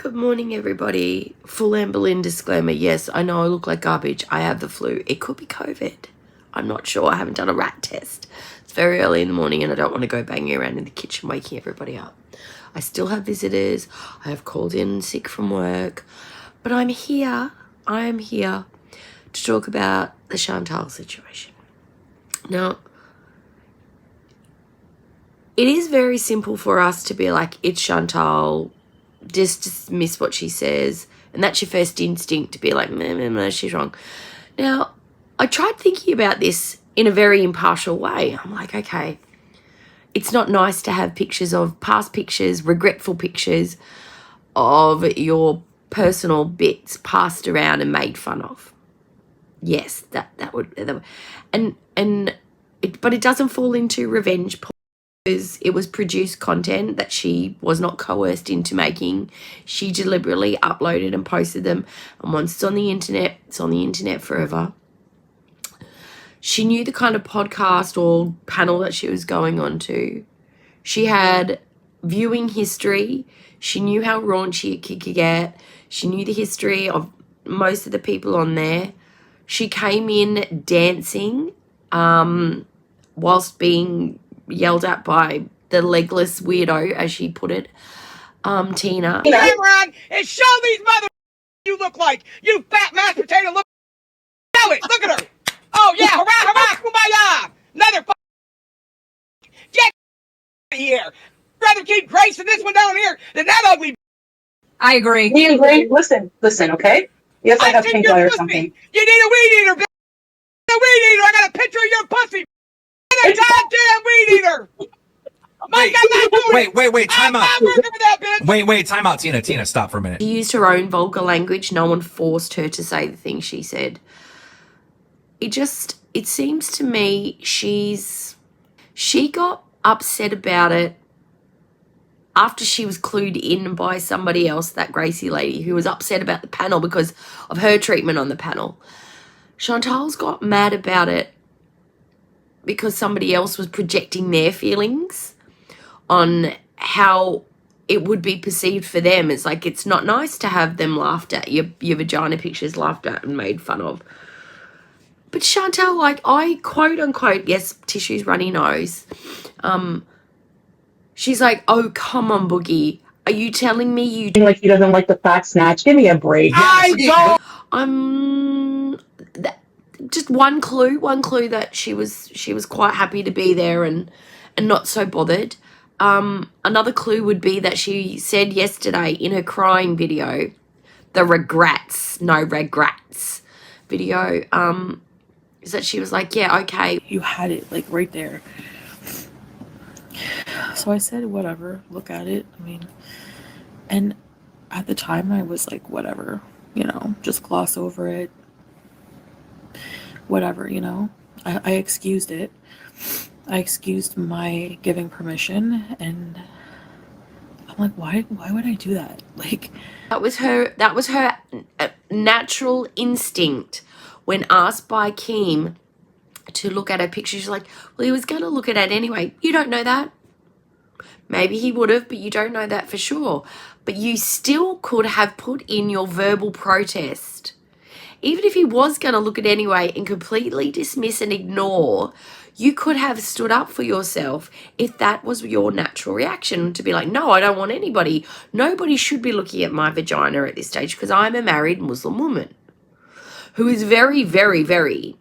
Good morning, everybody. Full Anne Boleyn disclaimer. Yes, I know I look like garbage. I have the flu. It could be COVID. I'm not sure. I haven't done a rat test. It's very early in the morning and I don't want to go banging around in the kitchen waking everybody up. I still have visitors. I have called in sick from work. But I'm here. I am here to talk about the Shantal situation. Now, it is very simple for us to be like, it's Shantal, just dismiss what she says, and that's your first instinct to be like, meh, she's wrong. Now, I tried thinking about this in a very impartial way. I'm like, okay, it's not nice to have pictures of past pictures, regretful pictures of your personal bits passed around and made fun of. Yes, that would but it doesn't fall into revenge porn. It was produced content that she was not coerced into making. She deliberately uploaded and posted them, and once it's on the internet, it's on the internet forever. She knew the kind of podcast or panel that she was going on to. She had viewing history. She knew how raunchy it could get. She knew the history of most of the people on there. She came in dancing whilst being yelled at by the legless weirdo, as she put it, Tina. Cameron, and show these mother you look like. You fat mashed potato look. Show it. Look at her. Oh, yeah. Hurrah, hurrah, kumbaya. Another get out of here. I'd rather keep Grace than this one down here than that ugly. I agree. We agree. Listen, okay? Yes, I have pink eye or something. You need a weed eater, bitch. A weed eater. I got a picture of your pussy. And a goddamn weed eater. Wait, time out. Wait, time out, Tina, stop for a minute. She used her own vulgar language. No one forced her to say the things she said. It seems to me she got upset about it after she was clued in by somebody else, that Gracie lady, who was upset about the panel because of her treatment on the panel. Chantal's got mad about it because somebody else was projecting their feelings on how it would be perceived for them. It's like, it's not nice to have them laughed at, your vagina pictures laughed at and made fun of. But Shantal, like, I quote unquote, yes, tissues runny nose. She's like, oh, come on, Boogie. Are you telling me you like he doesn't like the fat snatch? Give me a break. I don't. Just one clue that she was quite happy to be there and not so bothered. Another clue would be that she said yesterday in her crying video, the no regrets video, is that she was like, yeah, okay. You had it like right there. So I said, whatever, look at it. I mean, and at the time I was like, whatever, just gloss over it. Whatever, I excused it. I excused my giving permission, and I'm like, why would I do that? Like, that was her natural instinct when asked by Keem to look at her picture. She's like, well, he was going to look at it anyway. You don't know that. Maybe he would have, but you don't know that for sure. But you still could have put in your verbal protest. Even if he was going to look at it anyway and completely dismiss and ignore, you could have stood up for yourself if that was your natural reaction, to be like, no, I don't want anybody. Nobody should be looking at my vagina at this stage because I'm a married Muslim woman who is very, very, very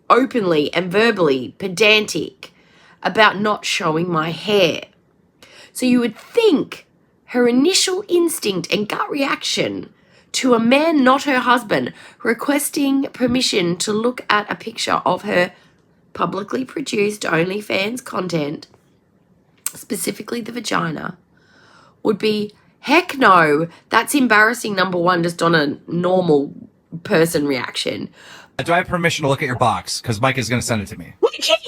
openly and verbally pedantic about not showing my hair. So you would think her initial instinct and gut reaction to a man, not her husband, requesting permission to look at a picture of her publicly produced OnlyFans content, specifically the vagina, would be, heck no, that's embarrassing, number one, just on a normal person reaction. Do I have permission to look at your box? Because Mike is going to send it to me.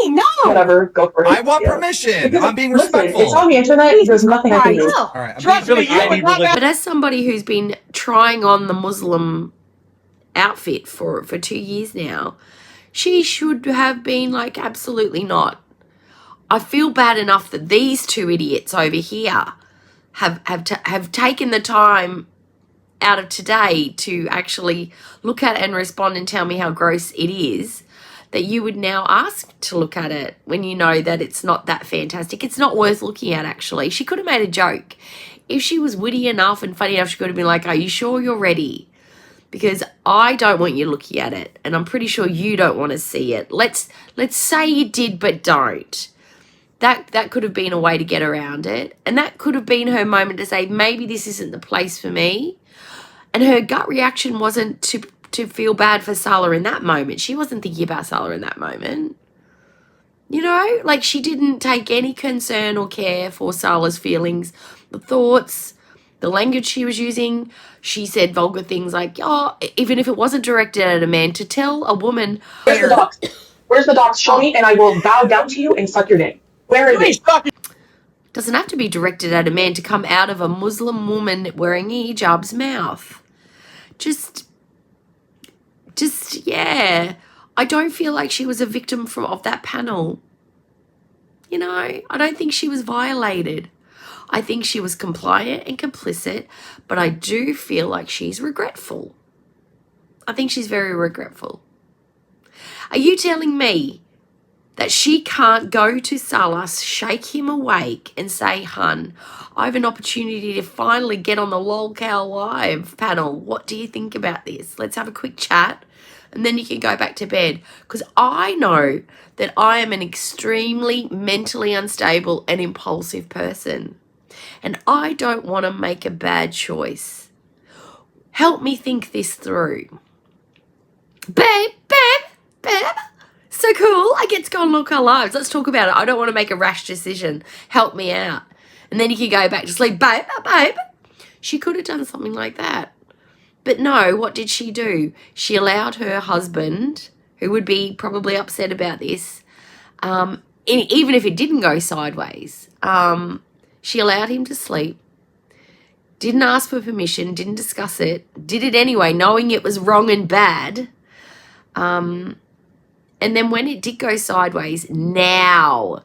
No. Whatever, go for it. I want permission. I'm being respectful. It's on the internet. There's nothing I can do. All right. Trust me, But as somebody who's been trying on the Muslim outfit for 2 years now, she should have been like, absolutely not. I feel bad enough that these two idiots over here have taken the time out of today to actually look at it and respond and tell me how gross it is, that you would now ask to look at it when you know that it's not that fantastic. It's not worth looking at, actually. She could have made a joke. If she was witty enough and funny enough, she could have been like, are you sure you're ready? Because I don't want you looking at it, and I'm pretty sure you don't want to see it. Let's say you did but don't. That could have been a way to get around it, and that could have been her moment to say, maybe this isn't the place for me. And her gut reaction wasn't to feel bad for Sala in that moment. She wasn't thinking about Sala in that moment. You know, like she didn't take any concern or care for Sala's feelings, the thoughts, the language she was using. She said vulgar things like, oh, even if it wasn't directed at a man, to tell a woman. Where's the docs? Where's the docs? Show me and I will bow down to you and suck your dick. Where is it? Doesn't have to be directed at a man to come out of a Muslim woman wearing a hijab's mouth. Just, yeah. I don't feel like she was a victim of that panel. You know, I don't think she was violated. I think she was compliant and complicit, but I do feel like she's regretful. I think she's very regretful. Are you telling me that she can't go to Salas, shake him awake and say, hun, I have an opportunity to finally get on the LOLCOW Live panel. What do you think about this? Let's have a quick chat and then you can go back to bed. Because I know that I am an extremely mentally unstable and impulsive person. And I don't want to make a bad choice. Help me think this through. Babe. So cool. I get to go and look our lives. Let's talk about it. I don't want to make a rash decision. Help me out. And then you can go back to sleep. Babe. She could have done something like that. But no, what did she do? She allowed her husband, who would be probably upset about this, even if it didn't go sideways, she allowed him to sleep, didn't ask for permission, didn't discuss it, did it anyway, knowing it was wrong and bad. And then when it did go sideways, now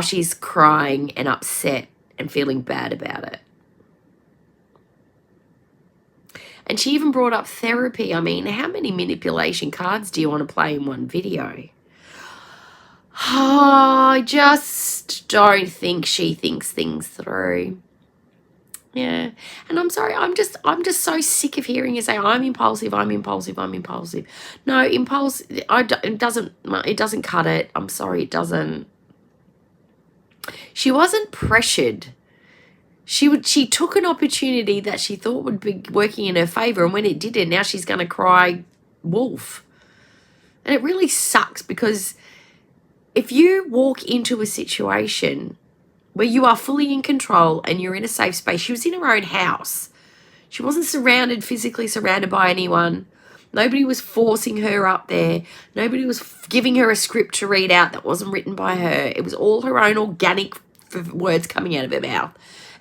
she's crying and upset and feeling bad about it. And she even brought up therapy. I mean, how many manipulation cards do you want to play in one video? I just don't think she thinks things through. Yeah. And I'm sorry, I'm just so sick of hearing you say, I'm impulsive. No, impulse, it doesn't cut it. I'm sorry, it doesn't. She wasn't pressured. She took an opportunity that she thought would be working in her favor, and when it didn't, now she's going to cry wolf. And it really sucks, because if you walk into a situation where you are fully in control and you're in a safe space, she was in her own house. She wasn't physically surrounded by anyone. Nobody was forcing her up there. Nobody was giving her a script to read out that wasn't written by her. It was all her own organic words coming out of her mouth.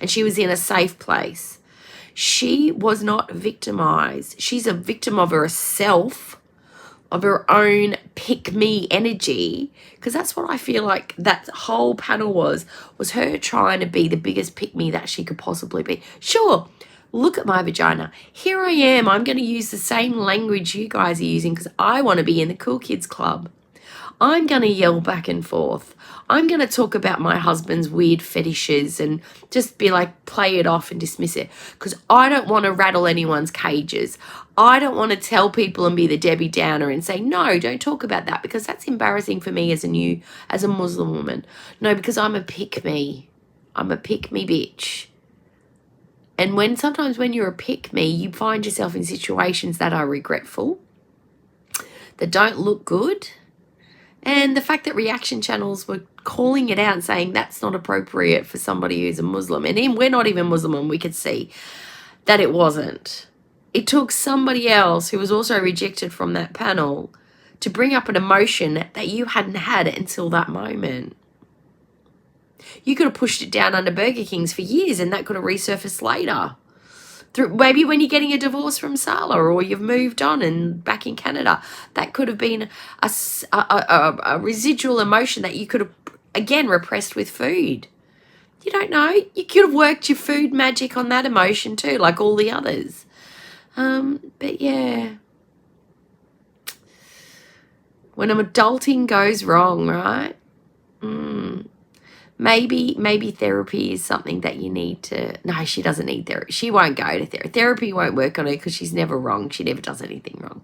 And she was in a safe place. She was not victimized. She's a victim of herself, of her own pick-me energy, because that's what I feel like that whole panel was her trying to be the biggest pick-me that she could possibly be. Sure, look at my vagina. Here I am. I'm going to use the same language you guys are using because I want to be in the cool kids club. I'm going to yell back and forth. I'm going to talk about my husband's weird fetishes and just be like, play it off and dismiss it, because I don't want to rattle anyone's cages. I don't want to tell people and be the Debbie Downer and say, no, don't talk about that, because that's embarrassing for me as a Muslim woman. No, because I'm a pick-me. I'm a pick-me bitch. And sometimes when you're a pick-me, you find yourself in situations that are regretful, that don't look good. And the fact that reaction channels were calling it out and saying that's not appropriate for somebody who's a Muslim. And we're not even Muslim, and we could see that it wasn't. It took somebody else who was also rejected from that panel to bring up an emotion that you hadn't had until that moment. You could have pushed it down under Burger King's for years, and that could have resurfaced later. Maybe when you're getting a divorce from Sala, or you've moved on and back in Canada, that could have been a residual emotion that you could have, again, repressed with food. You don't know. You could have worked your food magic on that emotion too, like all the others. But yeah, when adulting goes wrong, right? Maybe therapy is something that you need to. No, she doesn't need therapy. She won't go to therapy. Therapy won't work on her because she's never wrong. She never does anything wrong.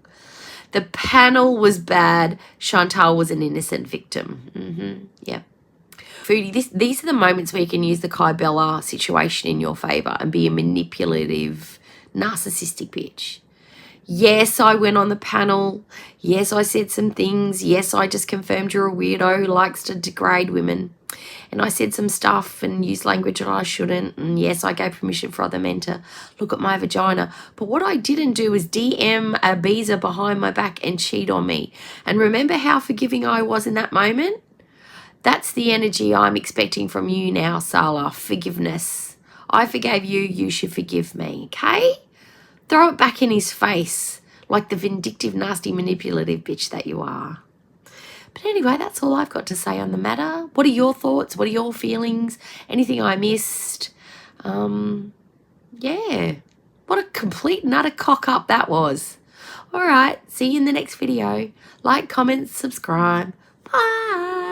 The panel was bad. Shantal was an innocent victim. Yeah. Foodie, these are the moments where you can use the Kai Bella situation in your favor and be a manipulative, narcissistic bitch. Yes, I went on the panel. Yes, I said some things. Yes, I just confirmed you're a weirdo who likes to degrade women. And I said some stuff and used language that I shouldn't. And yes, I gave permission for other men to look at my vagina. But what I didn't do is DM a Beezer behind my back and cheat on me. And remember how forgiving I was in that moment? That's the energy I'm expecting from you now, Sala. Forgiveness. I forgave you. You should forgive me. Okay? Throw it back in his face like the vindictive, nasty, manipulative bitch that you are. But anyway, that's all I've got to say on the matter. What are your thoughts? What are your feelings? Anything I missed? Yeah. What a complete and utter cock up that was. All right. See you in the next video. Like, comment, subscribe. Bye.